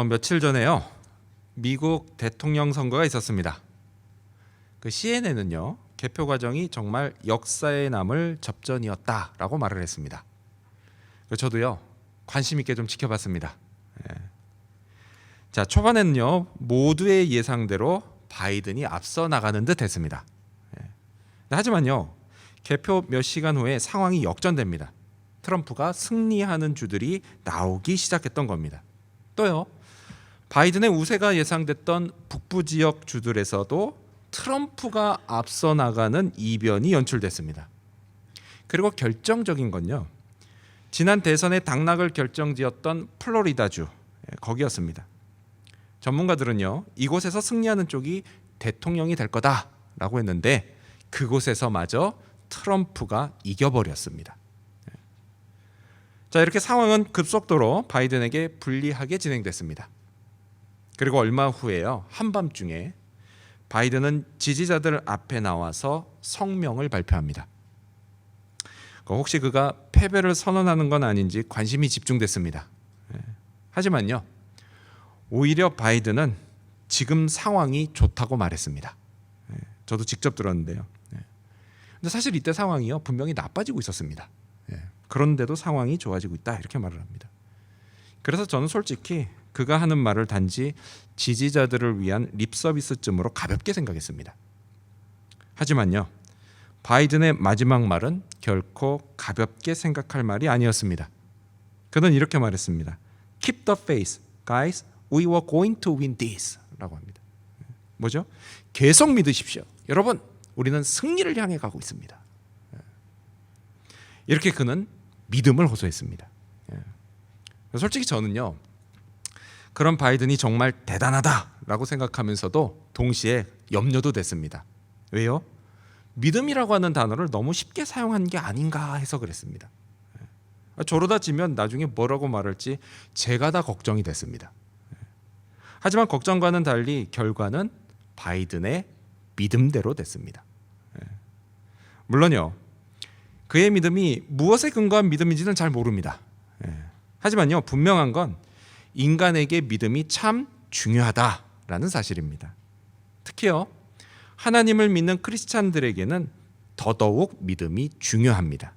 며칠 전에요, 미국 대통령 선거가 있었습니다. 그 CNN은요, 개표 과정이 정말 역사에 남을 접전이었다라고 말을 했습니다. 저도요, 관심 있게 좀 지켜봤습니다. 자, 초반에는요, 모두의 예상대로 바이든이 앞서 나가는 듯 했습니다. 하지만요, 개표 몇 시간 후에 상황이 역전됩니다. 트럼프가 승리하는 주들이 나오기 시작했던 겁니다. 또요, 바이든의 우세가 예상됐던 북부 지역 주들에서도 트럼프가 앞서 나가는 이변이 연출됐습니다. 그리고 결정적인 건요, 지난 대선의 당락을 결정지었던 플로리다주, 거기였습니다. 전문가들은요, 이곳에서 승리하는 쪽이 대통령이 될 거다라고 했는데 그곳에서마저 트럼프가 이겨버렸습니다. 자, 이렇게 상황은 급속도로 바이든에게 불리하게 진행됐습니다. 그리고 얼마 후에요, 한밤중에 바이든은 지지자들 앞에 나와서 성명을 발표합니다. 혹시 그가 패배를 선언하는 건 아닌지 관심이 집중됐습니다. 하지만요, 오히려 바이든은 지금 상황이 좋다고 말했습니다. 저도 직접 들었는데요. 근데 사실 이때 상황이요, 분명히 나빠지고 있었습니다. 그런데도 상황이 좋아지고 있다, 이렇게 말을 합니다. 그래서 저는 솔직히 그가 하는 말을 단지 지지자들을 위한 립서비스쯤으로 가볍게 생각했습니다. 하지만요, 바이든의 마지막 말은 결코 가볍게 생각할 말이 아니었습니다. 그는 이렇게 말했습니다. Keep the faith, guys. We were going to win this. 라고 합니다. 뭐죠? 계속 믿으십시오. 여러분, 우리는 승리를 향해 가고 있습니다. 이렇게 그는 믿음을 호소했습니다. 솔직히 저는요, 그런 바이든이 정말 대단하다라고 생각하면서도 동시에 염려도 됐습니다. 왜요? 믿음이라고 하는 단어를 너무 쉽게 사용한 게 아닌가 해서 그랬습니다. 저러다 지면 나중에 뭐라고 말할지 제가 다 걱정이 됐습니다. 하지만 걱정과는 달리 결과는 바이든의 믿음대로 됐습니다. 물론요, 그의 믿음이 무엇에 근거한 믿음인지는 잘 모릅니다. 하지만요, 분명한 건 인간에게 믿음이 참 중요하다라는 사실입니다. 특히요, 하나님을 믿는 크리스찬들에게는 더더욱 믿음이 중요합니다.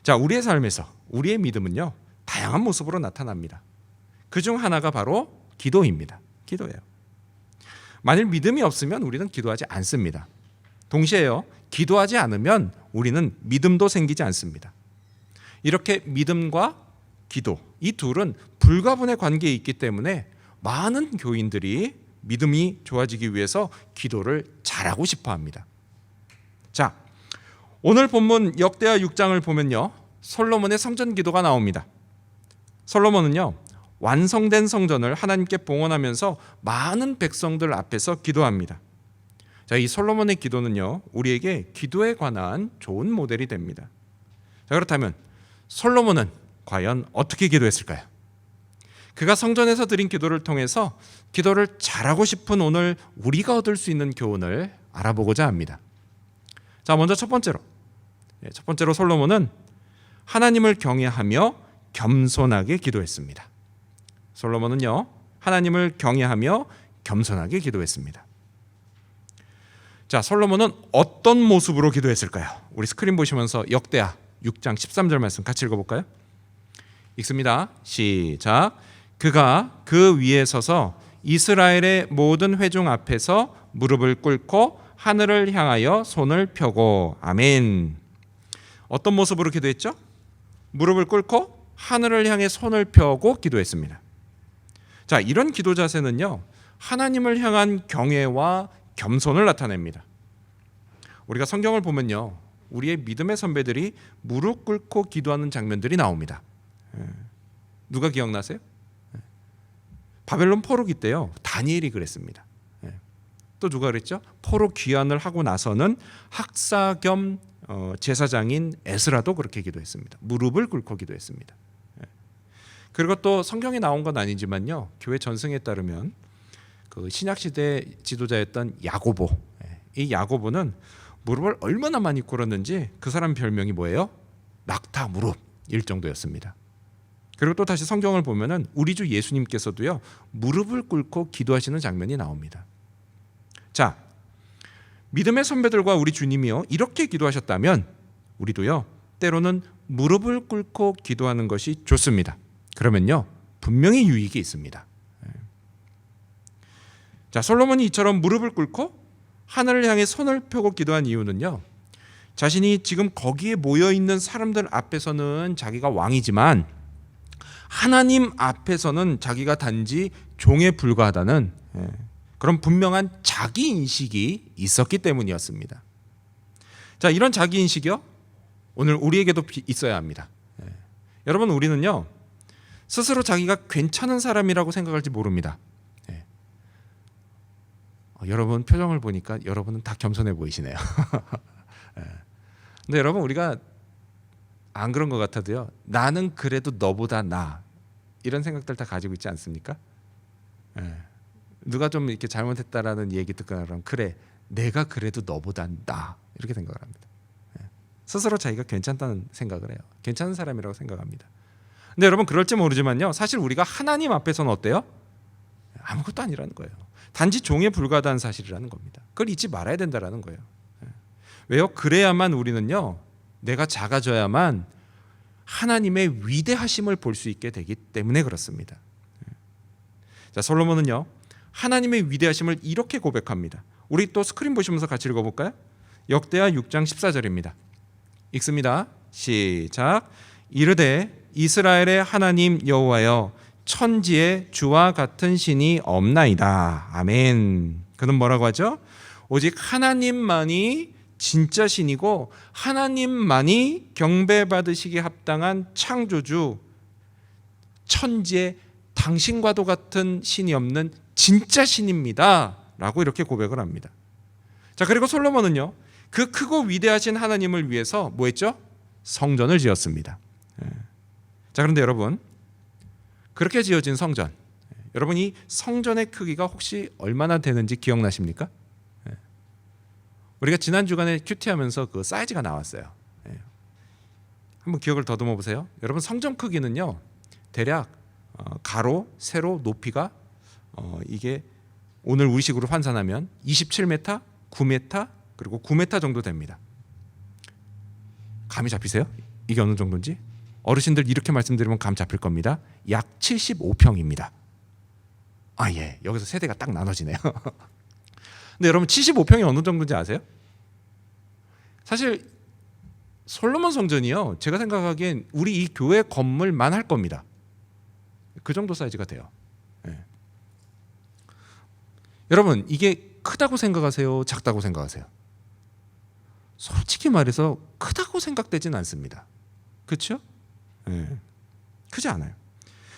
자, 우리의 삶에서 우리의 믿음은요, 다양한 모습으로 나타납니다. 그중 하나가 바로 기도입니다. 기도예요. 만일 믿음이 없으면 우리는 기도하지 않습니다. 동시에요, 기도하지 않으면 우리는 믿음도 생기지 않습니다. 이렇게 믿음과 기도, 이 둘은 불가분의 관계에 있기 때문에 많은 교인들이 믿음이 좋아지기 위해서 기도를 잘하고 싶어 합니다. 자, 오늘 본문 역대하 6장을 보면요, 솔로몬의 성전 기도가 나옵니다. 솔로몬은요, 완성된 성전을 하나님께 봉헌하면서 많은 백성들 앞에서 기도합니다. 자, 이 솔로몬의 기도는요, 우리에게 기도에 관한 좋은 모델이 됩니다. 자, 그렇다면 솔로몬은 과연 어떻게 기도했을까요? 그가 성전에서 드린 기도를 통해서 기도를 잘하고 싶은 오늘 우리가 얻을 수 있는 교훈을 알아보고자 합니다. 자, 먼저 첫 번째로 솔로몬은 하나님을 경외하며 겸손하게 기도했습니다. 솔로몬은요, 하나님을 경외하며 겸손하게 기도했습니다. 자, 솔로몬은 어떤 모습으로 기도했을까요? 우리 스크린 보시면서 역대하 6장 13절 말씀 같이 읽어볼까요? 읽습니다. 시작. 그가 그 위에 서서 이스라엘의 모든 회중 앞에서 무릎을 꿇고 하늘을 향하여 손을 펴고. 아멘. 어떤 모습으로 기도했죠? 무릎을 꿇고 하늘을 향해 손을 펴고 기도했습니다. 자, 이런 기도 자세는요, 하나님을 향한 경외와 겸손을 나타냅니다. 우리가 성경을 보면요, 우리의 믿음의 선배들이 무릎 꿇고 기도하는 장면들이 나옵니다. 누가 기억나세요? 바벨론 포로기 때요, 다니엘이 그랬습니다. 또 누가 그랬죠? 포로 귀환을 하고 나서는 학사 겸 제사장인 에스라도 그렇게 기도했습니다. 무릎을 꿇고 기도했습니다. 그리고 또 성경에 나온 건 아니지만요, 교회 전승에 따르면 그 신약 시대 지도자였던 야고보, 이 야고보는 무릎을 얼마나 많이 꿇었는지 그 사람 별명이 뭐예요? 낙타 무릎일 정도였습니다. 그리고 또 다시 성경을 보면은 우리 주 예수님께서도요 무릎을 꿇고 기도하시는 장면이 나옵니다. 자, 믿음의 선배들과 우리 주님이요 이렇게 기도하셨다면 우리도요 때로는 무릎을 꿇고 기도하는 것이 좋습니다. 그러면요 분명히 유익이 있습니다. 자, 솔로몬이 이처럼 무릎을 꿇고 하늘을 향해 손을 펴고 기도한 이유는요, 자신이 지금 거기에 모여 있는 사람들 앞에서는 자기가 왕이지만 하나님 앞에서는 자기가 단지 종에 불과하다는 그런 분명한 자기 인식이 있었기 때문이었습니다. 자, 이런 자기 인식이요 오늘 우리에게도 있어야 합니다. 여러분, 우리는요 스스로 자기가 괜찮은 사람이라고 생각할지 모릅니다. 여러분 표정을 보니까 여러분은 다 겸손해 보이시네요. 근데 여러분, 우리가 안 그런 것 같아도요 나는 그래도 너보다 나 이런 생각들 다 가지고 있지 않습니까? 누가 좀 이렇게 잘못했다라는 얘기 듣거나 그러면 그래 내가 그래도 너보다 나 이렇게 생각을 합니다. 스스로 자기가 괜찮다는 생각을 해요. 괜찮은 사람이라고 생각합니다. 근데 여러분, 그럴지 모르지만요 사실 우리가 하나님 앞에서는 어때요? 아무것도 아니라는 거예요. 단지 종에 불과하다는 사실이라는 겁니다. 그걸 잊지 말아야 된다라는 거예요. 왜요? 그래야만 우리는요 내가 작아져야만 하나님의 위대하심을 볼 수 있게 되기 때문에 그렇습니다. 자, 솔로몬은요 하나님의 위대하심을 이렇게 고백합니다. 우리 또 스크린 보시면서 같이 읽어볼까요? 역대하 6장 14절입니다. 읽습니다. 시작. 이르되 이스라엘의 하나님 여호와여 천지에 주와 같은 신이 없나이다. 아멘. 그는 뭐라고 하죠? 오직 하나님만이 진짜 신이고 하나님만이 경배받으시기에 합당한 창조주, 천지에 당신과도 같은 신이 없는 진짜 신입니다 라고 이렇게 고백을 합니다. 자, 그리고 솔로몬은요 그 크고 위대하신 하나님을 위해서 뭐 했죠? 성전을 지었습니다. 자, 그런데 여러분, 그렇게 지어진 성전, 여러분 이 성전의 크기가 혹시 얼마나 되는지 기억나십니까? 우리가 지난 주간에 큐티하면서 그 사이즈가 나왔어요. 한번 기억을 더듬어 보세요. 여러분, 성전 크기는요 대략 가로, 세로, 높이가 이게 오늘 우리식으로 환산하면 27m, 9m, 그리고 9m 정도 됩니다. 감이 잡히세요? 이게 어느 정도인지? 어르신들 이렇게 말씀드리면 감 잡힐 겁니다. 약 75평입니다. 아, 예. 여기서 세대가 딱 나눠지네요. 근데 여러분, 75평이 어느 정도인지 아세요? 사실 솔로몬 성전이요 제가 생각하기엔 우리 이 교회 건물만 할 겁니다. 그 정도 사이즈가 돼요. 여러분, 이게 크다고 생각하세요? 작다고 생각하세요? 솔직히 말해서 크다고 생각되진 않습니다. 그렇죠? 크지 않아요.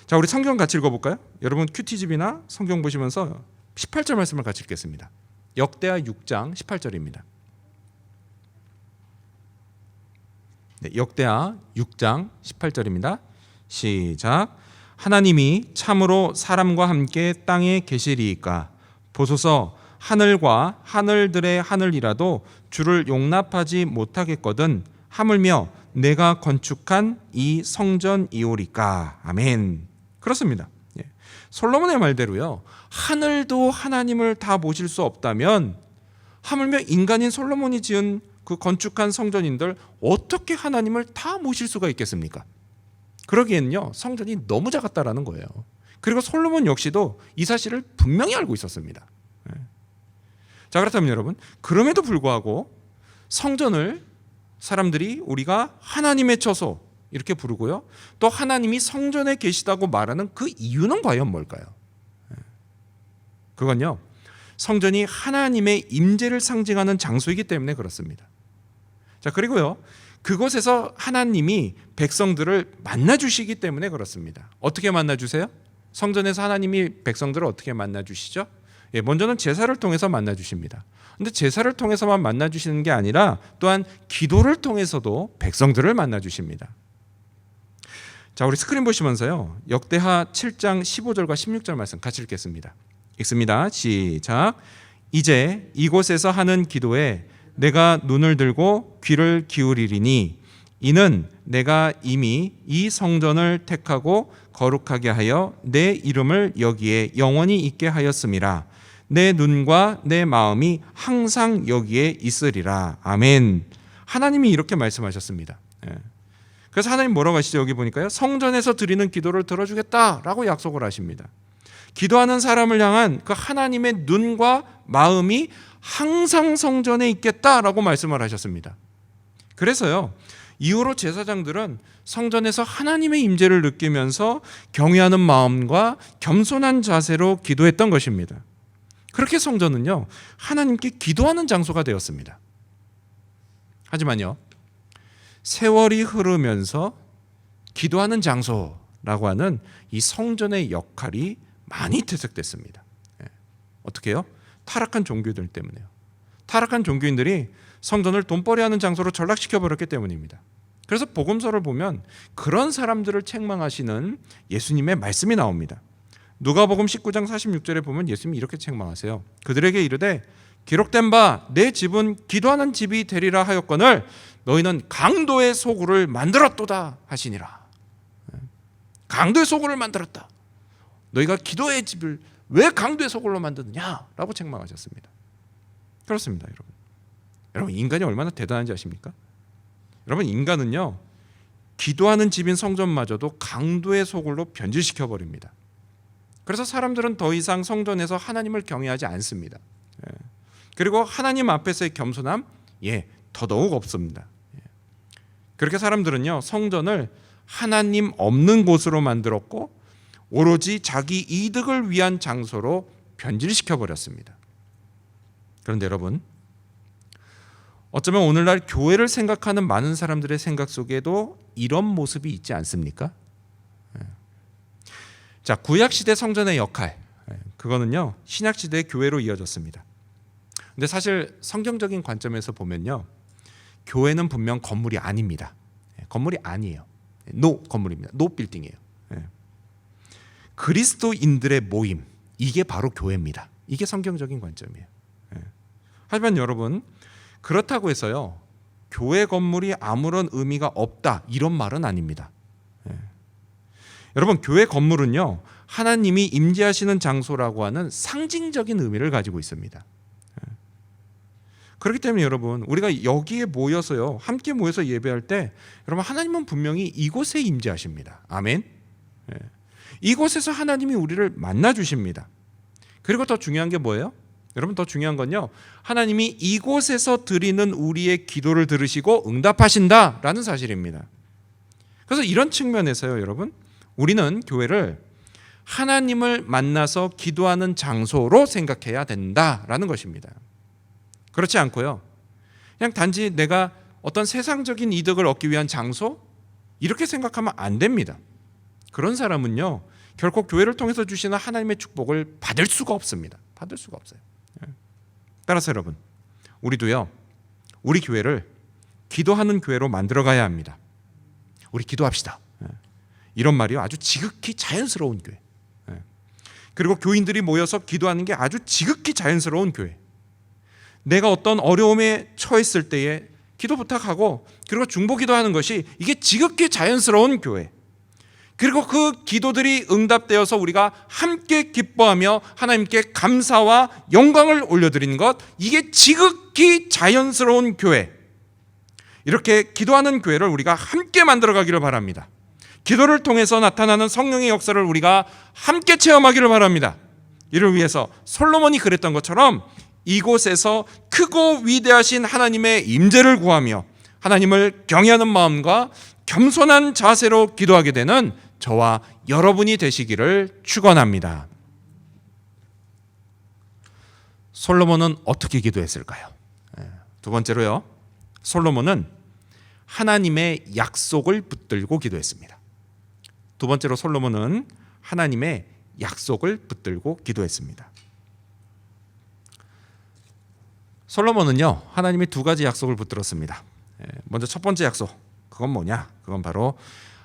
자, 우리 성경 같이 읽어볼까요? 여러분 큐티집이나 성경 보시면서 18절 말씀을 같이 읽겠습니다. 역대하 6장 18절입니다. 네, 역대하 6장 18절입니다. 시작. 하나님이 참으로 사람과 함께 땅에 계시리이까 보소서 하늘과 하늘들의 하늘이라도 주를 용납하지 못하겠거든 하물며 내가 건축한 이 성전이오리까. 아멘. 그렇습니다. 솔로몬의 말대로요 하늘도 하나님을 다 모실 수 없다면 하물며 인간인 솔로몬이 지은 그 건축한 성전인들 어떻게 하나님을 다 모실 수가 있겠습니까? 그러기에는요 성전이 너무 작았다라는 거예요. 그리고 솔로몬 역시도 이 사실을 분명히 알고 있었습니다. 자, 그렇다면 여러분, 그럼에도 불구하고 성전을 사람들이 우리가 하나님의 처소 이렇게 부르고요 또 하나님이 성전에 계시다고 말하는 그 이유는 과연 뭘까요? 그건요 성전이 하나님의 임재를 상징하는 장소이기 때문에 그렇습니다. 자, 그리고요 그곳에서 하나님이 백성들을 만나주시기 때문에 그렇습니다. 어떻게 만나주세요? 성전에서 하나님이 백성들을 어떻게 만나주시죠? 먼저는 제사를 통해서 만나주십니다. 그런데 제사를 통해서만 만나주시는 게 아니라 또한 기도를 통해서도 백성들을 만나주십니다. 자, 우리 스크린 보시면서요 역대하 7장 15절과 16절 말씀 같이 읽겠습니다. 읽습니다. 시작. 이제 이곳에서 하는 기도에 내가 눈을 들고 귀를 기울이리니 이는 내가 이미 이 성전을 택하고 거룩하게 하여 내 이름을 여기에 영원히 있게 하였음이라. 내 눈과 내 마음이 항상 여기에 있으리라. 아멘. 하나님이 이렇게 말씀하셨습니다. 그래서 하나님 뭐라고 하시죠? 여기 보니까요, 성전에서 드리는 기도를 들어주겠다라고 약속을 하십니다. 기도하는 사람을 향한 그 하나님의 눈과 마음이 항상 성전에 있겠다라고 말씀을 하셨습니다. 그래서요, 이후로 제사장들은 성전에서 하나님의 임재를 느끼면서 경외하는 마음과 겸손한 자세로 기도했던 것입니다. 그렇게 성전은요, 하나님께 기도하는 장소가 되었습니다. 하지만요, 세월이 흐르면서 기도하는 장소라고 하는 이 성전의 역할이 많이 퇴색됐습니다. 어떻게 해요? 타락한 종교들 때문에요. 타락한 종교인들이 성전을 돈벌이하는 장소로 전락시켜버렸기 때문입니다. 그래서 복음서를 보면 그런 사람들을 책망하시는 예수님의 말씀이 나옵니다. 누가복음 19장 46절에 보면 예수님이 이렇게 책망하세요. 그들에게 이르되 기록된 바 내 집은 기도하는 집이 되리라 하였거늘 너희는 강도의 소굴을 만들었도다 하시니라. 강도의 소굴을 만들었다. 너희가 기도의 집을 왜 강도의 소굴로 만드느냐 라고 책망하셨습니다. 그렇습니다, 여러분. 여러분, 인간이 얼마나 대단한지 아십니까? 여러분, 인간은요, 기도하는 집인 성전마저도 강도의 소굴로 변질시켜버립니다. 그래서 사람들은 더 이상 성전에서 하나님을 경외하지 않습니다. 그리고 하나님 앞에서의 겸손함, 더더욱 없습니다. 그렇게 사람들은요, 성전을 하나님 없는 곳으로 만들었고 오로지 자기 이득을 위한 장소로 변질시켜버렸습니다. 그런데 여러분, 어쩌면 오늘날 교회를 생각하는 많은 사람들의 생각 속에도 이런 모습이 있지 않습니까? 자, 구약시대 성전의 역할, 그거는요, 신약시대의 교회로 이어졌습니다. 근데 사실 성경적인 관점에서 보면요, 교회는 분명 건물이 아닙니다. 건물이 아니에요. 건물입니다. 빌딩이에요. 그리스도인들의 모임, 이게 바로 교회입니다. 이게 성경적인 관점이에요. 하지만 여러분, 그렇다고 해서요, 교회 건물이 아무런 의미가 없다, 이런 말은 아닙니다. 여러분, 교회 건물은요, 하나님이 임재하시는 장소라고 하는 상징적인 의미를 가지고 있습니다. 그렇기 때문에 여러분, 우리가 여기에 모여서요, 함께 모여서 예배할 때 여러분, 하나님은 분명히 이곳에 임재하십니다. 아멘. 이곳에서 하나님이 우리를 만나 주십니다. 그리고 더 중요한 게 뭐예요? 여러분, 더 중요한 건요, 하나님이 이곳에서 드리는 우리의 기도를 들으시고 응답하신다라는 사실입니다. 그래서 이런 측면에서요, 여러분, 우리는 교회를 하나님을 만나서 기도하는 장소로 생각해야 된다라는 것입니다. 그렇지 않고요, 그냥 단지 내가 어떤 세상적인 이득을 얻기 위한 장소, 이렇게 생각하면 안 됩니다. 그런 사람은요, 결코 교회를 통해서 주시는 하나님의 축복을 받을 수가 없습니다. 받을 수가 없어요. 따라서 여러분, 우리도요, 우리 교회를 기도하는 교회로 만들어 가야 합니다. 우리 기도합시다. 이런 말이요, 아주 지극히 자연스러운 교회. 그리고 교인들이 모여서 기도하는 게 아주 지극히 자연스러운 교회. 내가 어떤 어려움에 처했을 때에 기도 부탁하고 그리고 중보 기도하는 것이, 이게 지극히 자연스러운 교회. 그리고 그 기도들이 응답되어서 우리가 함께 기뻐하며 하나님께 감사와 영광을 올려드리는 것, 이게 지극히 자연스러운 교회. 이렇게 기도하는 교회를 우리가 함께 만들어가기를 바랍니다. 기도를 통해서 나타나는 성령의 역사를 우리가 함께 체험하기를 바랍니다. 이를 위해서 솔로몬이 그랬던 것처럼 이곳에서 크고 위대하신 하나님의 임재를 구하며 하나님을 경외하는 마음과 겸손한 자세로 기도하게 되는 저와 여러분이 되시기를 축원합니다. 솔로몬은 어떻게 기도했을까요? 두 번째로요, 솔로몬은 하나님의 약속을 붙들고 기도했습니다. 두 번째로 솔로몬은 하나님의 약속을 붙들고 기도했습니다. 솔로몬은요, 하나님이 두 가지 약속을 붙들었습니다. 먼저 첫 번째 약속, 그건 뭐냐? 그건 바로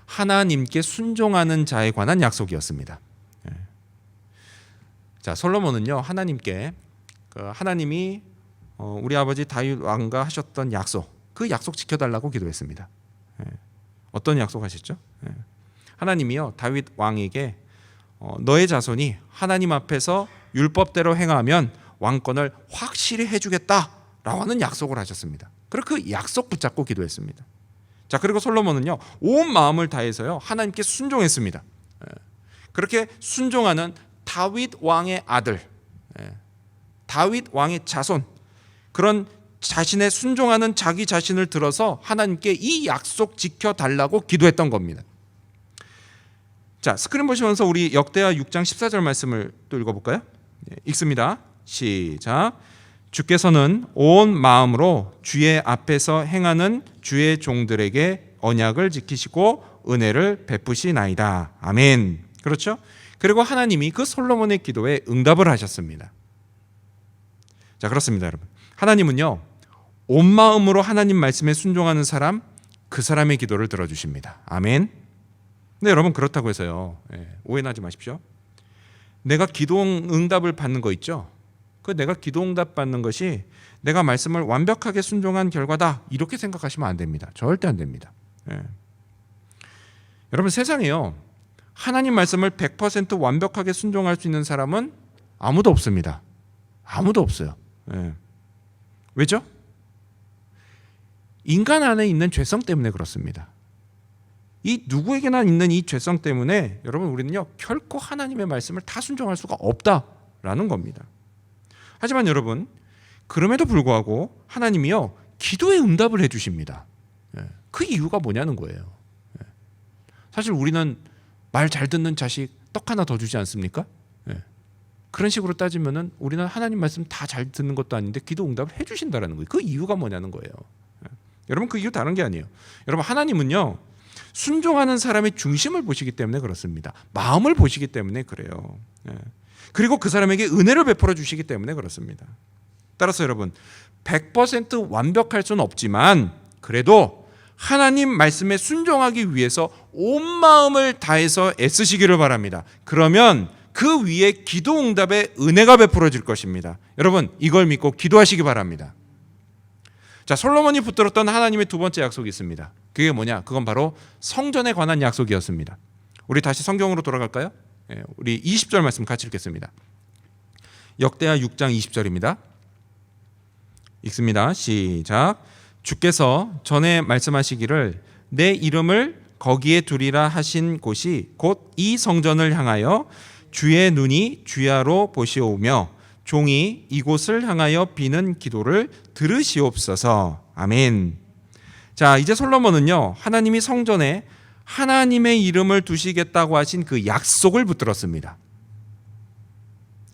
하나님께 순종하는 자에 관한 약속이었습니다. 자, 솔로몬은요, 하나님께 하나님이 우리 아버지 다윗 왕과 하셨던 약속, 그 약속 지켜달라고 기도했습니다. 어떤 약속하셨죠? 하나님이요 다윗 왕에게 너의 자손이 하나님 앞에서 율법대로 행하면 왕권을 확실히 해주겠다라고 하는 약속을 하셨습니다. 그리고 그 약속 붙잡고 기도했습니다. 자, 그리고 솔로몬은요 온 마음을 다해서요 하나님께 순종했습니다. 그렇게 순종하는 다윗 왕의 아들, 다윗 왕의 자손, 그런 자신의 순종하는 자기 자신을 들어서 하나님께 이 약속 지켜달라고 기도했던 겁니다. 자, 스크린 보시면서 우리 역대하 6장 14절 말씀을 또 읽어볼까요? 읽습니다. 시작. 주께서는 온 마음으로 주의 앞에서 행하는 주의 종들에게 언약을 지키시고 은혜를 베푸시나이다. 아멘. 그렇죠? 그리고 하나님이 그 솔로몬의 기도에 응답을 하셨습니다. 자, 그렇습니다, 여러분. 하나님은요 온 마음으로 하나님 말씀에 순종하는 사람, 그 사람의 기도를 들어주십니다. 아멘. 근데 여러분 그렇다고 해서요 오해하지 마십시오. 내가 기도 응답을 받는 거 있죠? 그 내가 기도 응답 받는 것이 내가 말씀을 완벽하게 순종한 결과다 이렇게 생각하시면 안 됩니다. 절대 안 됩니다. 여러분 세상에요 하나님 말씀을 100% 완벽하게 순종할 수 있는 사람은 아무도 없습니다. 아무도 없어요. 왜죠? 인간 안에 있는 죄성 때문에 그렇습니다. 이 누구에게나 있는 이 죄성 때문에 여러분 우리는요 결코 하나님의 말씀을 다 순종할 수가 없다라는 겁니다. 하지만 여러분 그럼에도 불구하고 하나님이요 기도에 응답을 해주십니다. 그 이유가 뭐냐는 거예요. 사실 우리는 말 잘 듣는 자식 떡 하나 더 주지 않습니까? 그런 식으로 따지면은 우리는 하나님 말씀 다 잘 듣는 것도 아닌데 기도 응답을 해주신다라는 거예요. 그 이유가 뭐냐는 거예요. 여러분 그 이유 다른 게 아니에요. 여러분 하나님은요 순종하는 사람의 중심을 보시기 때문에 그렇습니다. 마음을 보시기 때문에 그래요. 그리고 그 사람에게 은혜를 베풀어 주시기 때문에 그렇습니다. 따라서 여러분 100% 완벽할 수는 없지만 그래도 하나님 말씀에 순종하기 위해서 온 마음을 다해서 애쓰시기를 바랍니다. 그러면 그 위에 기도 응답의 은혜가 베풀어질 것입니다. 여러분 이걸 믿고 기도하시기 바랍니다. 자, 솔로몬이 붙들었던 하나님의 두 번째 약속이 있습니다. 그게 뭐냐? 그건 바로 성전에 관한 약속이었습니다. 우리 다시 성경으로 돌아갈까요? 우리 20절 말씀 같이 읽겠습니다. 역대하 6장 20절입니다. 읽습니다. 시작. 주께서 전에 말씀하시기를 내 이름을 거기에 두리라 하신 곳이 곧 이 성전을 향하여 주의 눈이 주야로 보시오며 종이 이곳을 향하여 비는 기도를 들으시옵소서. 아멘. 자, 이제 솔로몬은요 하나님이 성전에 하나님의 이름을 두시겠다고 하신 그 약속을 붙들었습니다.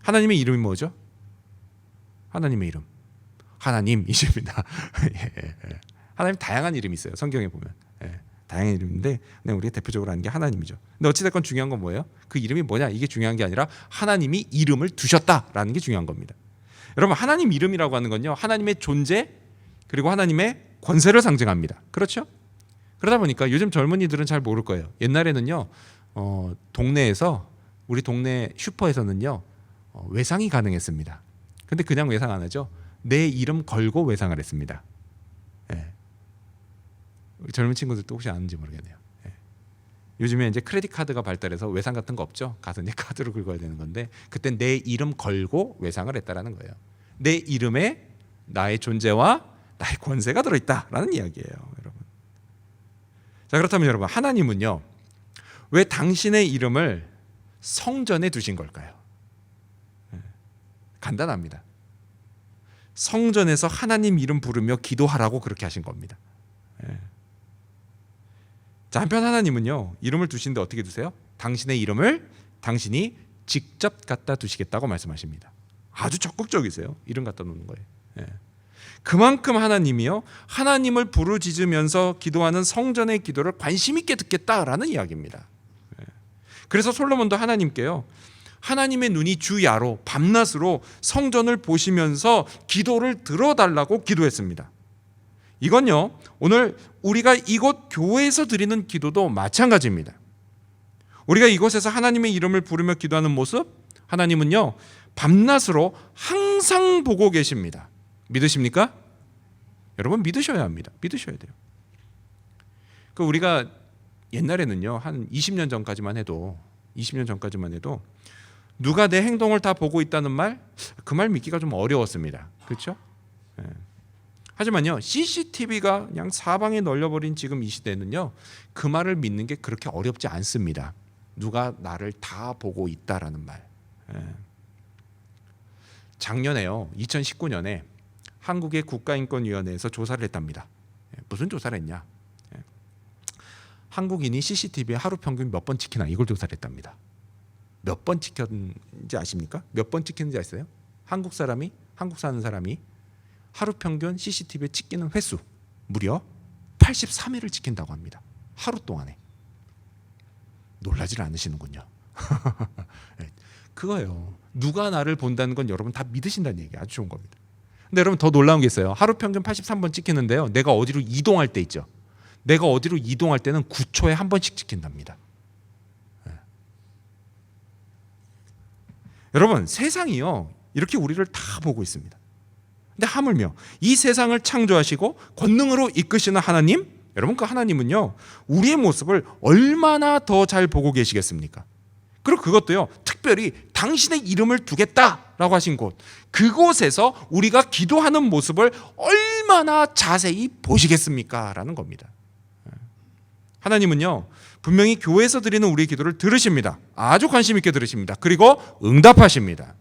하나님의 이름이 뭐죠? 하나님의 이름 하나님이십니다. 하나님 다양한 이름이 있어요. 성경에 보면 다양한 이름인데 그냥 우리가 대표적으로 아는 게 하나님이죠. 근데 어찌됐건 중요한 건 뭐예요? 그 이름이 뭐냐 이게 중요한 게 아니라 하나님이 이름을 두셨다라는 게 중요한 겁니다. 여러분 하나님 이름이라고 하는 건요 하나님의 존재 그리고 하나님의 권세를 상징합니다. 그렇죠? 그러다 보니까 요즘 젊은이들은 잘 모를 거예요. 옛날에는요 동네에서 우리 동네 슈퍼에서는요 외상이 가능했습니다. 근데 그냥 외상 안 하죠. 내 이름 걸고 외상을 했습니다. 젊은 친구들도 혹시 아는지 모르겠네요. 요즘에 이제 크레딧 카드가 발달해서 외상 같은 거 없죠. 가서 이제 카드로 긁어야 되는 건데 그때 내 이름 걸고 외상을 했다라는 거예요. 내 이름에 나의 존재와 나의 권세가 들어있다라는 이야기예요, 여러분. 자, 그렇다면 여러분 하나님은요 왜 당신의 이름을 성전에 두신 걸까요? 간단합니다. 성전에서 하나님 이름 부르며 기도하라고 그렇게 하신 겁니다. 자, 한편 하나님은요 이름을 두시는데 어떻게 두세요? 당신의 이름을 당신이 직접 갖다 두시겠다고 말씀하십니다. 아주 적극적이세요. 이름 갖다 놓는 거예요. 그만큼 하나님이요 하나님을 부르짖으면서 기도하는 성전의 기도를 관심 있게 듣겠다라는 이야기입니다. 그래서 솔로몬도 하나님께요 하나님의 눈이 주야로 밤낮으로 성전을 보시면서 기도를 들어달라고 기도했습니다. 이건요 오늘 우리가 이곳 교회에서 드리는 기도도 마찬가지입니다. 우리가 이곳에서 하나님의 이름을 부르며 기도하는 모습 하나님은요 밤낮으로 항상 보고 계십니다. 믿으십니까? 여러분 믿으셔야 합니다. 믿으셔야 돼요. 그 우리가 옛날에는요, 한 20년 전까지만 해도 누가 내 행동을 다 보고 있다는 말, 그 말 믿기가 좀 어려웠습니다. 그렇죠? 예. 하지만요, CCTV가 그냥 사방에 널려버린 지금 이 시대는요, 그 말을 믿는 게 그렇게 어렵지 않습니다. 누가 나를 다 보고 있다라는 말. 예. 작년에요, 2019년에 한국의 국가인권위원회에서 조사를 했답니다. 예. 무슨 조사를 했냐? 예. 한국인이 CCTV에 하루 평균 몇 번 찍히나, 이걸 조사를 했답니다. 몇 번 찍혔는지 아십니까? 몇 번 찍히는지 아세요? 한국 사는 사람이 하루 평균 CCTV에 찍히는 횟수 무려 83회를 찍힌다고 합니다. 하루 동안에. 놀라질 않으시는군요. 그거예요. 누가 나를 본다는 건 여러분 다 믿으신다는 얘기, 아주 좋은 겁니다. 근데 여러분 더 놀라운 게 있어요. 하루 평균 83번 찍히는데요, 내가 어디로 이동할 때 있죠. 내가 어디로 이동할 때는 9초에 한 번씩 찍힌답니다. 여러분, 세상이요, 이렇게 우리를 다 보고 있습니다. 근데 하물며 이 세상을 창조하시고 권능으로 이끄시는 하나님, 여러분 그 하나님은요, 우리의 모습을 얼마나 더 잘 보고 계시겠습니까? 그리고 그것도요, 특별히 당신의 이름을 두겠다라고 하신 곳, 그곳에서 우리가 기도하는 모습을 얼마나 자세히 보시겠습니까? 라는 겁니다. 하나님은요, 분명히 교회에서 드리는 우리의 기도를 들으십니다. 아주 관심 있게 들으십니다. 그리고 응답하십니다.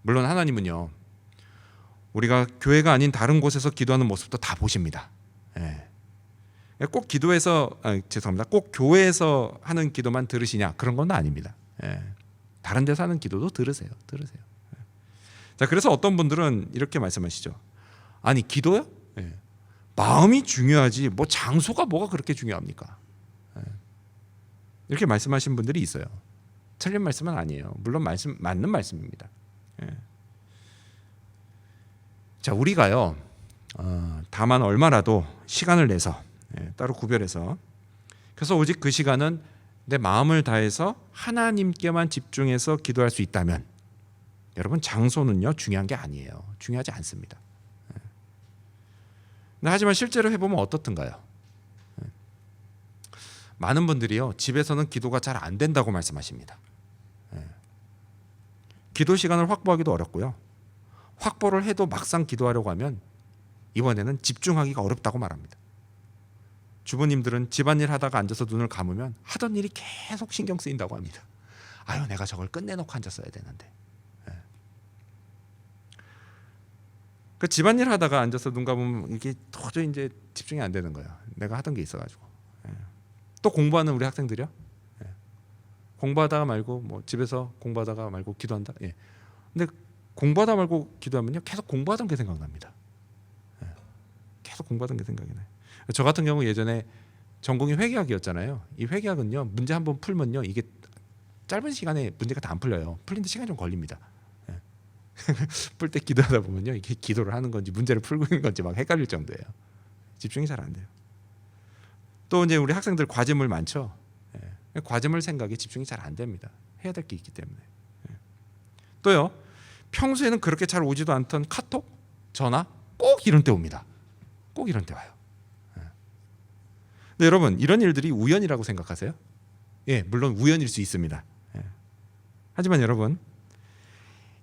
물론 하나님은요, 우리가 교회가 아닌 다른 곳에서 기도하는 모습도 다 보십니다. 꼭 꼭 교회에서 하는 기도만 들으시냐, 그런 건 아닙니다. 다른 데서 하는 기도도 들으세요. 자, 그래서 어떤 분들은 이렇게 말씀하시죠. 아니, 기도요? 마음이 중요하지 뭐 장소가 뭐가 그렇게 중요합니까? 이렇게 말씀하신 분들이 있어요. 틀린 말씀은 아니에요. 물론 맞는 말씀입니다. 자, 우리가요, 다만 얼마라도 시간을 내서, 따로 구별해서, 그래서 오직 그 시간은 내 마음을 다해서 하나님께만 집중해서 기도할 수 있다면, 여러분 장소는요 중요한 게 아니에요. 중요하지 않습니다. 하지만 실제로 해보면 어떻든가요? 많은 분들이요, 집에서는 기도가 잘 안 된다고 말씀하십니다. 기도 시간을 확보하기도 어렵고요, 확보를 해도 막상 기도하려고 하면 이번에는 집중하기가 어렵다고 말합니다. 주부님들은 집안일 하다가 앉아서 눈을 감으면 하던 일이 계속 신경 쓰인다고 합니다. 아유, 내가 저걸 끝내놓고 앉았어야 되는데. 그 집안일 하다가 앉아서 눈 감으면 이게 도저히 이제 집중이 안 되는 거예요. 내가 하던 게 있어가지고. 또 공부하는 우리 학생들이요. 공부하다가 말고 뭐 집에서 공부하다가 말고 기도한다. 근데 공부하다 말고 기도하면요, 계속 공부하던 게 생각납니다. 계속 공부하던 게 생각이 나요. 저 같은 경우 예전에 전공이 회계학이었잖아요. 이 회계학은요, 문제 한번 풀면요, 이게 짧은 시간에 문제가 다 안 풀려요. 풀리는데 시간이 좀 걸립니다. 풀 때 기도하다 보면요, 이게 기도를 하는 건지 문제를 풀고 있는 건지 막 헷갈릴 정도예요. 집중이 잘 안 돼요. 또 이제 우리 학생들 과제물 많죠. 과제물 생각에 집중이 잘 안 됩니다. 해야 될 게 있기 때문에. 또요, 평소에는 그렇게 잘 오지도 않던 카톡, 전화 꼭 이런 때 옵니다. 꼭 이런 때 와요. 근데 여러분, 이런 일들이 우연이라고 생각하세요? 물론 우연일 수 있습니다. 하지만 여러분,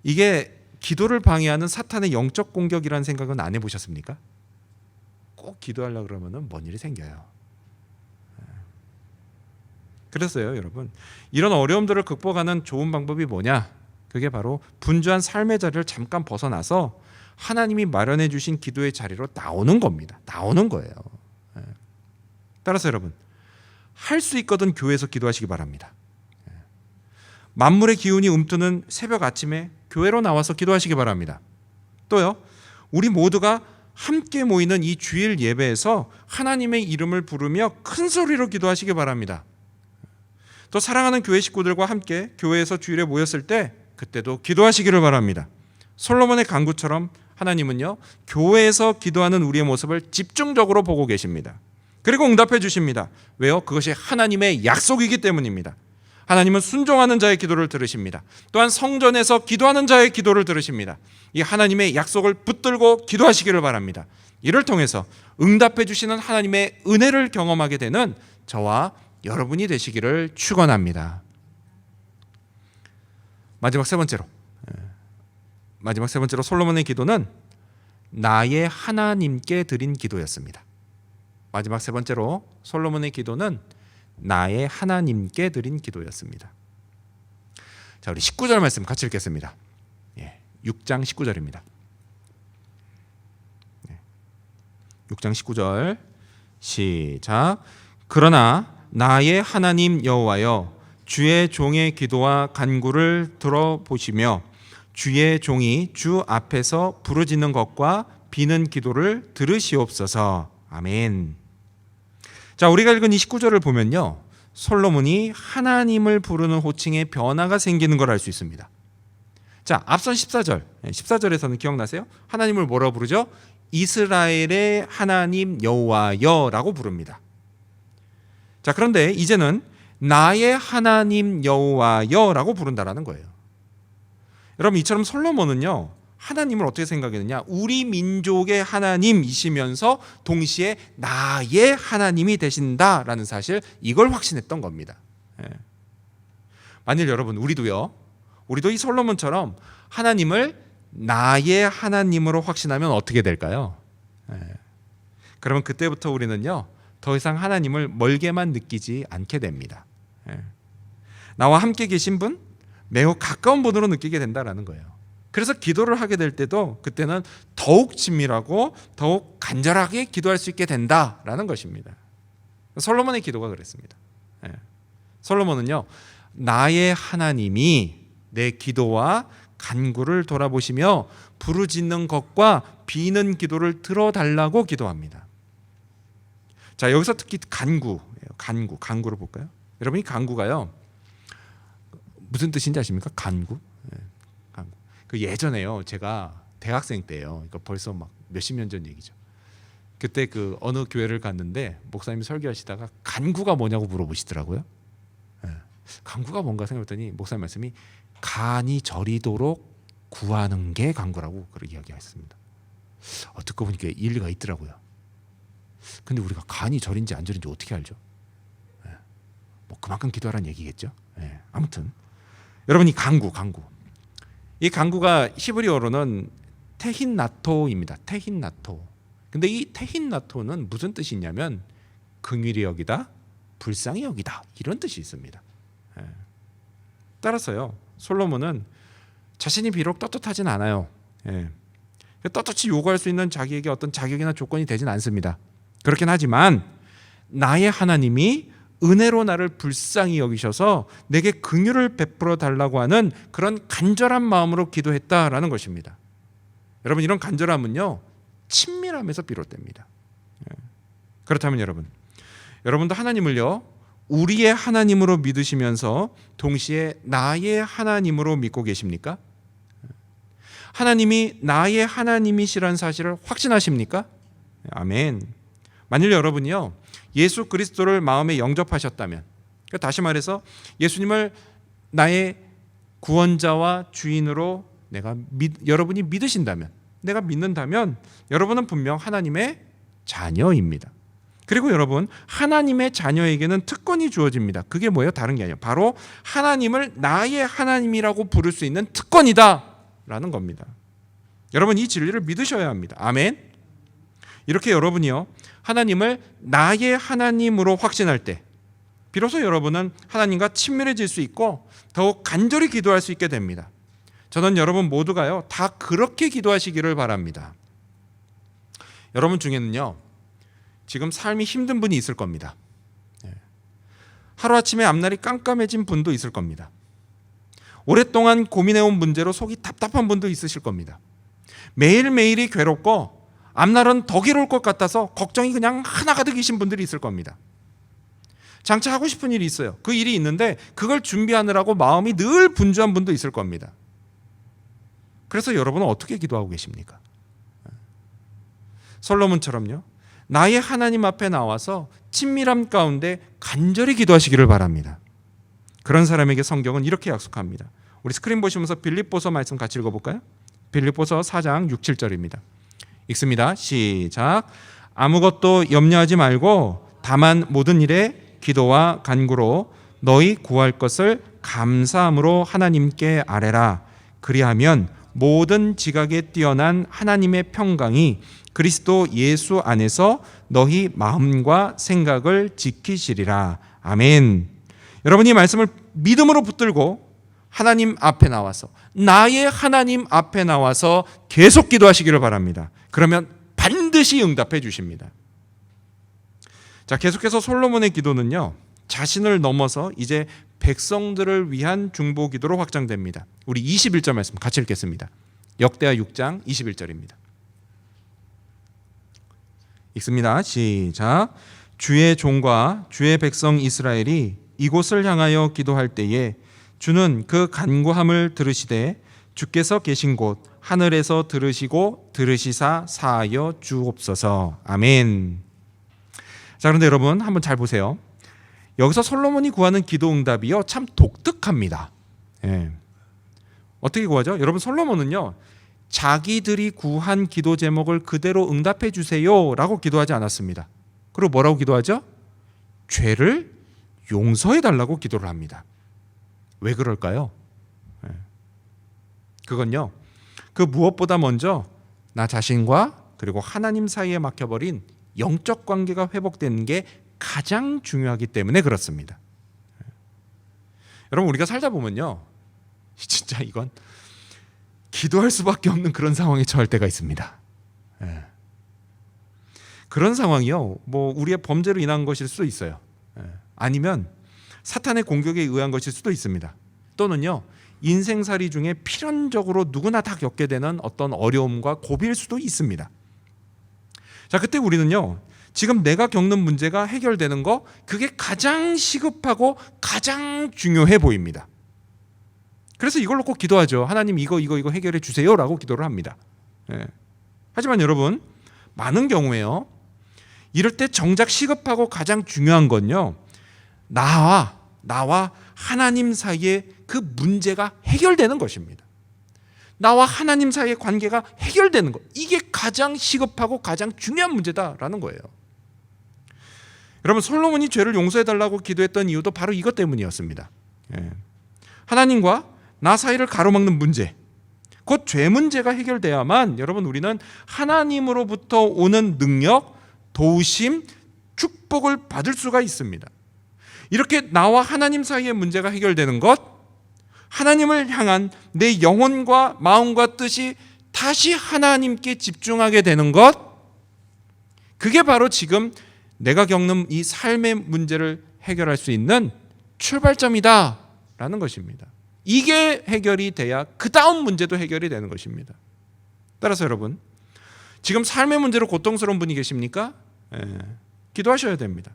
이게 기도를 방해하는 사탄의 영적 공격이라는 생각은 안 해보셨습니까? 꼭 기도하려고 그러면 뭔 일이 생겨요. 그래서요, 여러분, 이런 어려움들을 극복하는 좋은 방법이 뭐냐? 그게 바로 분주한 삶의 자리를 잠깐 벗어나서 하나님이 마련해 주신 기도의 자리로 나오는 겁니다. 나오는 거예요. 따라서 여러분, 할 수 있거든 교회에서 기도하시기 바랍니다. 만물의 기운이 움트는 새벽 아침에 교회로 나와서 기도하시기 바랍니다. 또요, 우리 모두가 함께 모이는 이 주일 예배에서 하나님의 이름을 부르며 큰 소리로 기도하시기 바랍니다. 또 사랑하는 교회 식구들과 함께 교회에서 주일에 모였을 때 그때도 기도하시기를 바랍니다. 솔로몬의 간구처럼 하나님은요, 교회에서 기도하는 우리의 모습을 집중적으로 보고 계십니다. 그리고 응답해 주십니다. 왜요? 그것이 하나님의 약속이기 때문입니다. 하나님은 순종하는 자의 기도를 들으십니다. 또한 성전에서 기도하는 자의 기도를 들으십니다. 이 하나님의 약속을 붙들고 기도하시기를 바랍니다. 이를 통해서 응답해 주시는 하나님의 은혜를 경험하게 되는 저와 여러분이 되시기를 축원합니다. 마지막 세 번째로 솔로몬의 기도는 나의 하나님께 드린 기도였습니다. 마지막 세 번째로 솔로몬의 기도는 나의 하나님께 드린 기도였습니다. 자, 우리 19절 말씀 같이 읽겠습니다. 6장 19절입니다. 6장 19절 시작. 그러나 나의 하나님 여호와여, 주의 종의 기도와 간구를 들어보시며 주의 종이 주 앞에서 부르짖는 것과 비는 기도를 들으시옵소서. 아멘. 자, 우리가 읽은 이 19절을 보면요, 솔로몬이 하나님을 부르는 호칭에 변화가 생기는 걸 알 수 있습니다. 자, 앞선 14절에서는 기억나세요? 하나님을 뭐라고 부르죠? 이스라엘의 하나님 여호와여라고 부릅니다. 자, 그런데 이제는 나의 하나님 여호와여라고 부른다라는 거예요. 여러분, 이처럼 솔로몬은요, 하나님을 어떻게 생각했느냐? 우리 민족의 하나님이시면서 동시에 나의 하나님이 되신다라는 사실, 이걸 확신했던 겁니다. 만일 여러분, 우리도 이 솔로몬처럼 하나님을 나의 하나님으로 확신하면 어떻게 될까요? 그러면 그때부터 우리는요, 더 이상 하나님을 멀게만 느끼지 않게 됩니다. 나와 함께 계신 분, 매우 가까운 분으로 느끼게 된다는 거예요. 그래서 기도를 하게 될 때도 그때는 더욱 친밀하고 더욱 간절하게 기도할 수 있게 된다라는 것입니다. 솔로몬의 기도가 그랬습니다. 솔로몬은요, 나의 하나님이 내 기도와 간구를 돌아보시며 부르짖는 것과 비는 기도를 들어달라고 기도합니다. 자, 여기서 특히 간구를 볼까요? 여러분, 이 간구가요, 무슨 뜻인지 아십니까? 간구. 그 예전에요, 제가 대학생 때예요. 그러니까 벌써 막 몇십 년 전 얘기죠. 그때 그 어느 교회를 갔는데 목사님이 설교하시다가 간구가 뭐냐고 물어보시더라고요. 간구가 뭔가 생각했더니 목사님 말씀이 간이 저리도록 구하는 게 간구라고 그렇게 이야기했습니다. 듣고 보니까 일리가 있더라고요. 근데 우리가 간이 저린지 안 저린지 어떻게 알죠? 뭐 그만큼 기도하라는 얘기겠죠. 아무튼 여러분, 이 이 간구가 히브리어로는 테힌나토입니다. 테힌나토. 근데 이 테힌나토는 무슨 뜻이 있냐면 긍휼히 여기다, 불쌍히 여기다, 이런 뜻이 있습니다. 따라서요, 솔로몬은 자신이 비록 떳떳하진 않아요. 떳떳이 요구할 수 있는 자기에게 어떤 자격이나 조건이 되진 않습니다. 그렇긴 하지만 나의 하나님이 은혜로 나를 불쌍히 여기셔서 내게 긍휼을 베풀어 달라고 하는 그런 간절한 마음으로 기도했다라는 것입니다. 여러분, 이런 간절함은요, 친밀함에서 비롯됩니다. 그렇다면 여러분도 하나님을요, 우리의 하나님으로 믿으시면서 동시에 나의 하나님으로 믿고 계십니까? 하나님이 나의 하나님이시라는 사실을 확신하십니까? 아멘. 만일 여러분이요, 예수 그리스도를 마음에 영접하셨다면, 그러니까 다시 말해서 예수님을 나의 구원자와 주인으로 여러분이 믿으신다면, 내가 믿는다면 여러분은 분명 하나님의 자녀입니다. 그리고 여러분, 하나님의 자녀에게는 특권이 주어집니다. 그게 뭐예요? 다른 게 아니에요. 바로 하나님을 나의 하나님이라고 부를 수 있는 특권이다라는 겁니다. 여러분, 이 진리를 믿으셔야 합니다. 아멘. 이렇게 여러분이요, 하나님을 나의 하나님으로 확신할 때 비로소 여러분은 하나님과 친밀해질 수 있고 더욱 간절히 기도할 수 있게 됩니다. 저는 여러분 모두가요, 다 그렇게 기도하시기를 바랍니다. 여러분 중에는요, 지금 삶이 힘든 분이 있을 겁니다. 하루아침에 앞날이 깜깜해진 분도 있을 겁니다. 오랫동안 고민해온 문제로 속이 답답한 분도 있으실 겁니다. 매일매일이 괴롭고 앞날은 더 괴로울 것 같아서 걱정이 그냥 하나가득이신 분들이 있을 겁니다. 장차 하고 싶은 일이 있어요. 그 일이 있는데 그걸 준비하느라고 마음이 늘 분주한 분도 있을 겁니다. 그래서 여러분은 어떻게 기도하고 계십니까? 솔로몬처럼요, 나의 하나님 앞에 나와서 친밀함 가운데 간절히 기도하시기를 바랍니다. 그런 사람에게 성경은 이렇게 약속합니다. 우리 스크린 보시면서 빌립보서 말씀 같이 읽어볼까요? 빌립보서 4장 6, 7절입니다. 읽습니다. 시작. 아무것도 염려하지 말고 다만 모든 일에 기도와 간구로 너희 구할 것을 감사함으로 하나님께 아뢰라. 그리하면 모든 지각에 뛰어난 하나님의 평강이 그리스도 예수 안에서 너희 마음과 생각을 지키시리라. 아멘. 여러분이 말씀을 믿음으로 붙들고 하나님 앞에 나와서, 나의 하나님 앞에 나와서 계속 기도하시기를 바랍니다. 그러면 반드시 응답해 주십니다. 자, 계속해서 솔로몬의 기도는요, 자신을 넘어서 이제 백성들을 위한 중보 기도로 확장됩니다. 우리 21절 말씀 같이 읽겠습니다. 역대하 6장 21절입니다. 읽습니다. 시작. 주의 종과 주의 백성 이스라엘이 이곳을 향하여 기도할 때에 주는 그 간구함을 들으시되 주께서 계신 곳 하늘에서 들으시고 들으시사 사하여 주옵소서. 아멘. 자, 그런데 여러분 한번 잘 보세요. 여기서 솔로몬이 구하는 기도 응답이요, 참 독특합니다. 예. 어떻게 구하죠? 여러분, 솔로몬은요, 자기들이 구한 기도 제목을 그대로 응답해 주세요 라고 기도하지 않았습니다. 그리고 뭐라고 기도하죠? 죄를 용서해 달라고 기도를 합니다. 왜 그럴까요? 예. 그건요, 그 무엇보다 먼저 나 자신과 그리고 하나님 사이에 막혀버린 영적 관계가 회복되는 게 가장 중요하기 때문에 그렇습니다. 여러분, 우리가 살다 보면요, 진짜 이건 기도할 수밖에 없는 그런 상황에 처할 때가 있습니다. 예. 그런 상황이요, 뭐 우리의 범죄로 인한 것일 수도 있어요. 예. 아니면 사탄의 공격에 의한 것일 수도 있습니다. 또는요, 인생살이 중에 필연적으로 누구나 다 겪게 되는 어떤 어려움과 고비일 수도 있습니다. 자, 그때 우리는요, 지금 내가 겪는 문제가 해결되는 거, 그게 가장 시급하고 가장 중요해 보입니다. 그래서 이걸로 꼭 기도하죠. 하나님 이거 해결해 주세요 라고 기도를 합니다. 예. 하지만 여러분, 많은 경우에요, 이럴 때 정작 시급하고 가장 중요한 건요, 나와 하나님 사이에 그 문제가 해결되는 것입니다. 나와 하나님 사이의 관계가 해결되는 것, 이게 가장 시급하고 가장 중요한 문제다라는 거예요. 여러분, 솔로몬이 죄를 용서해달라고 기도했던 이유도 바로 이것 때문이었습니다. 예. 하나님과 나 사이를 가로막는 문제, 곧 죄 문제가 해결돼야만 여러분, 우리는 하나님으로부터 오는 능력, 도우심, 축복을 받을 수가 있습니다. 이렇게 나와 하나님 사이의 문제가 해결되는 것, 하나님을 향한 내 영혼과 마음과 뜻이 다시 하나님께 집중하게 되는 것, 그게 바로 지금 내가 겪는 이 삶의 문제를 해결할 수 있는 출발점이다라는 것입니다. 이게 해결이 돼야 그 다음 문제도 해결이 되는 것입니다. 따라서 여러분, 지금 삶의 문제로 고통스러운 분이 계십니까? 기도하셔야 됩니다.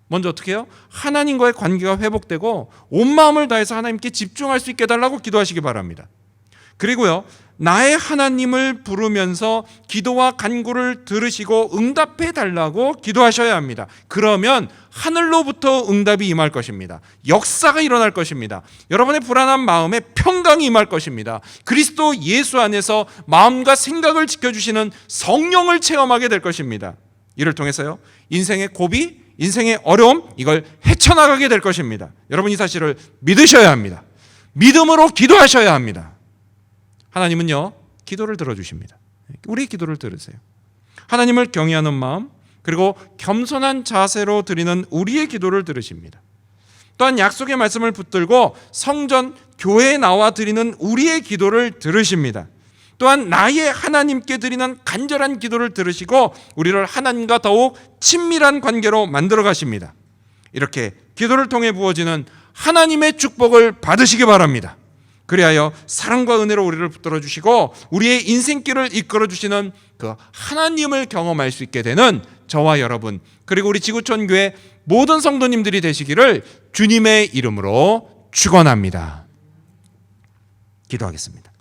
먼저 어떻게 해요? 하나님과의 관계가 회복되고 온 마음을 다해서 하나님께 집중할 수 있게 해달라고 기도하시기 바랍니다. 그리고요, 나의 하나님을 부르면서 기도와 간구를 들으시고 응답해 달라고 기도하셔야 합니다. 그러면 하늘로부터 응답이 임할 것입니다. 역사가 일어날 것입니다. 여러분의 불안한 마음에 평강이 임할 것입니다. 그리스도 예수 안에서 마음과 생각을 지켜주시는 성령을 체험하게 될 것입니다. 이를 통해서요, 인생의 고비, 인생의 어려움, 이걸 헤쳐나가게 될 것입니다. 여러분, 이 사실을 믿으셔야 합니다. 믿음으로 기도하셔야 합니다. 하나님은요, 기도를 들어주십니다. 우리 기도를 들으세요. 하나님을 경외하는 마음, 그리고 겸손한 자세로 드리는 우리의 기도를 들으십니다. 또한 약속의 말씀을 붙들고 성전, 교회에 나와 드리는 우리의 기도를 들으십니다. 또한 나의 하나님께 드리는 간절한 기도를 들으시고 우리를 하나님과 더욱 친밀한 관계로 만들어 가십니다. 이렇게 기도를 통해 부어지는 하나님의 축복을 받으시기 바랍니다. 그리하여 사랑과 은혜로 우리를 붙들어 주시고 우리의 인생길을 이끌어 주시는 그 하나님을 경험할 수 있게 되는 저와 여러분, 그리고 우리 지구촌 교회 모든 성도님들이 되시기를 주님의 이름으로 축원합니다. 기도하겠습니다.